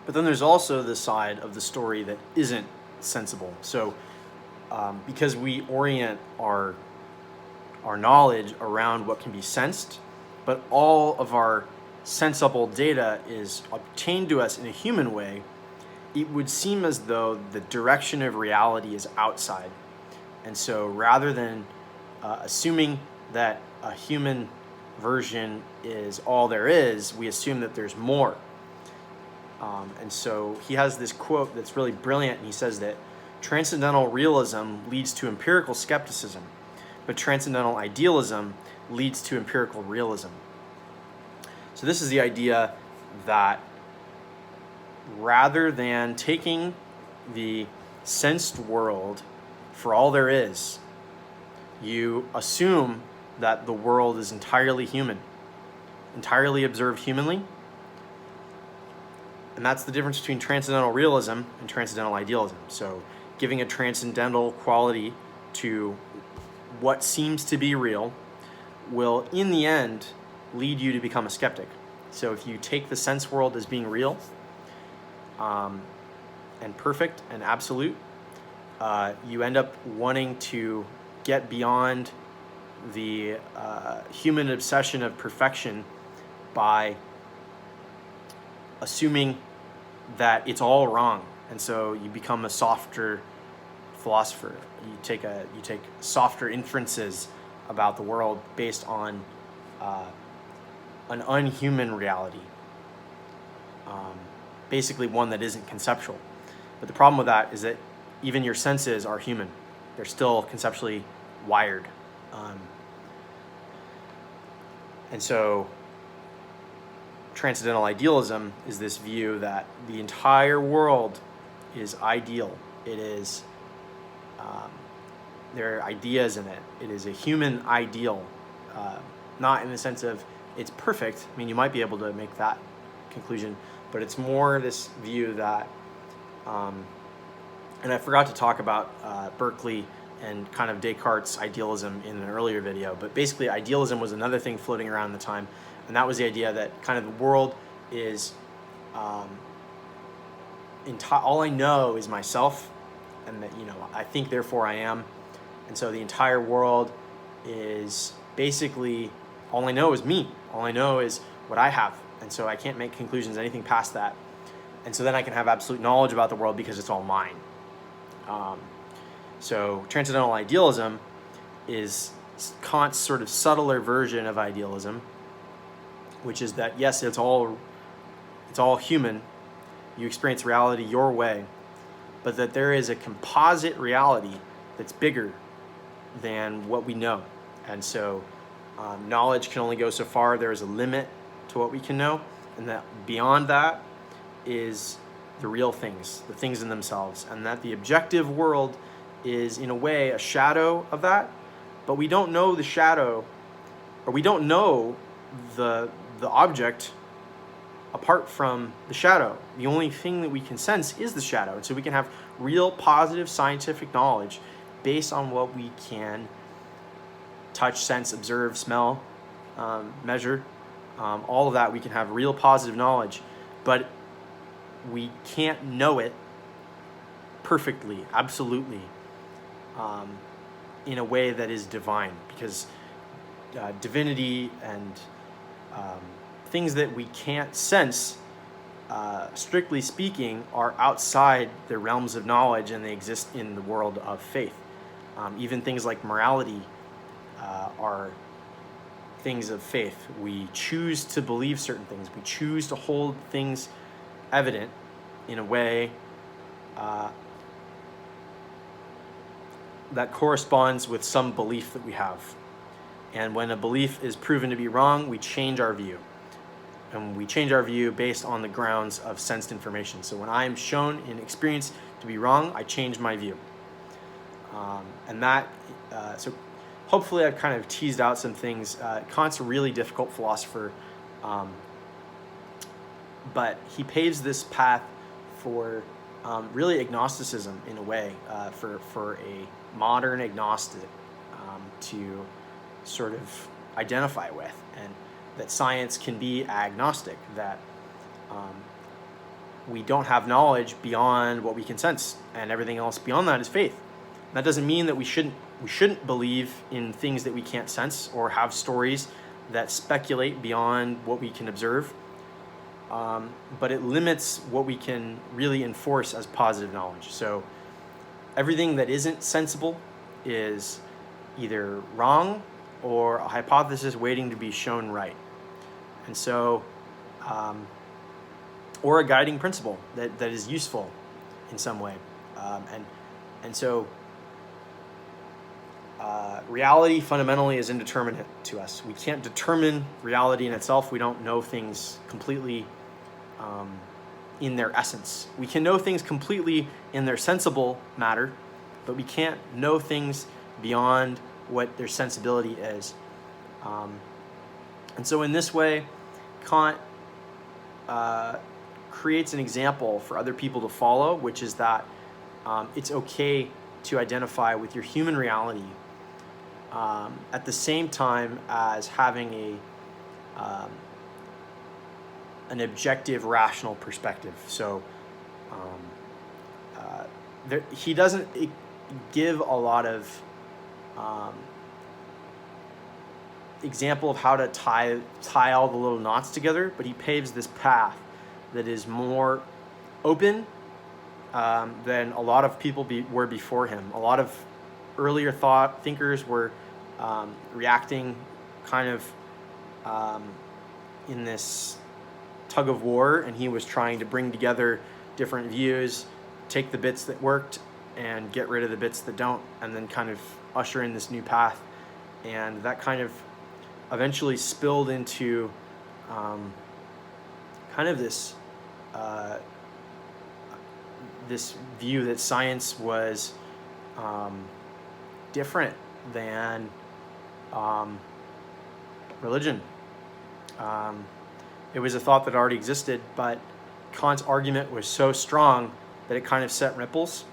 But then there's also the side of the story that isn't sensible. So because we orient our knowledge around what can be sensed, but all of our sensible data is obtained to us in a human way, it would seem as though the direction of reality is outside. And so rather than assuming that a human version is all there is, we assume that there's more. And so he has this quote that's really brilliant, and he says that transcendental realism leads to empirical skepticism, but transcendental idealism leads to empirical realism. So this is the idea that rather than taking the sensed world for all there is, you assume that the world is entirely human, entirely observed humanly. And that's the difference between transcendental realism and transcendental idealism. So giving a transcendental quality to what seems to be real will, in the end, lead you to become a skeptic. So if you take the sense world as being real and perfect and absolute, you end up wanting to get beyond the human obsession of perfection by assuming that it's all wrong, and so you become a softer philosopher. You take softer inferences about the world based on an unhuman reality, basically one that isn't conceptual. But the problem with that is that even your senses are human; they're still conceptually wired, and so transcendental idealism is this view that the entire world is ideal. It is, there are ideas in it. It is a human ideal, not in the sense of it's perfect. I mean, you might be able to make that conclusion, but it's more this view that, and I forgot to talk about Berkeley and kind of Descartes' idealism in an earlier video, but basically idealism was another thing floating around at the time. And that was the idea that kind of the world is, all I know is myself, and that, I think, therefore I am. And so the entire world is basically, all I know is me. All I know is what I have. And so I can't make conclusions, anything past that. And so then I can have absolute knowledge about the world because it's all mine. So transcendental idealism is Kant's sort of subtler version of idealism, which is that, yes, it's all human. You experience reality your way, but that there is a composite reality that's bigger than what we know. And so knowledge can only go so far. There is a limit to what we can know, and that beyond that is the real things, the things in themselves, and that the objective world is, in a way, a shadow of that, but we don't know the shadow, or we don't know the object apart from the shadow. The only thing that we can sense is the shadow. And so we can have real positive scientific knowledge based on what we can touch, sense, observe, smell, measure. All of that, we can have real positive knowledge, but we can't know it perfectly, absolutely, in a way that is divine, because divinity and things that we can't sense, strictly speaking, are outside the realms of knowledge, and they exist in the world of faith. Even things like morality are things of faith. We choose to believe certain things. We choose to hold things evident in a way that corresponds with some belief that we have. And when a belief is proven to be wrong, we change our view. And we change our view based on the grounds of sensed information. So when I am shown in experience to be wrong, I change my view. So hopefully I've kind of teased out some things. Kant's a really difficult philosopher, but he paves this path for really agnosticism in a way, for a modern agnostic to sort of identify with, and that science can be agnostic, that we don't have knowledge beyond what we can sense, and everything else beyond that is faith. That doesn't mean that we shouldn't believe in things that we can't sense or have stories that speculate beyond what we can observe. But it limits what we can really enforce as positive knowledge. So everything that isn't sensible is either wrong or a hypothesis waiting to be shown right. And so, or a guiding principle that is useful in some way. And so reality fundamentally is indeterminate to us. We can't determine reality in itself. We don't know things completely in their essence. We can know things completely in their sensible matter, but we can't know things beyond what their sensibility is. And so in this way, Kant creates an example for other people to follow, which is that it's okay to identify with your human reality at the same time as having an objective, rational perspective. So he doesn't give a lot of example of how to tie all the little knots together, but he paves this path that is more open than a lot of people were before him. A lot of earlier thought thinkers were reacting kind of in this tug of war, and he was trying to bring together different views, take the bits that worked and get rid of the bits that don't, and then kind of usher in this new path. And that kind of eventually spilled into kind of this this view that science was different than religion. It was a thought that already existed, but Kant's argument was so strong that it kind of set ripples,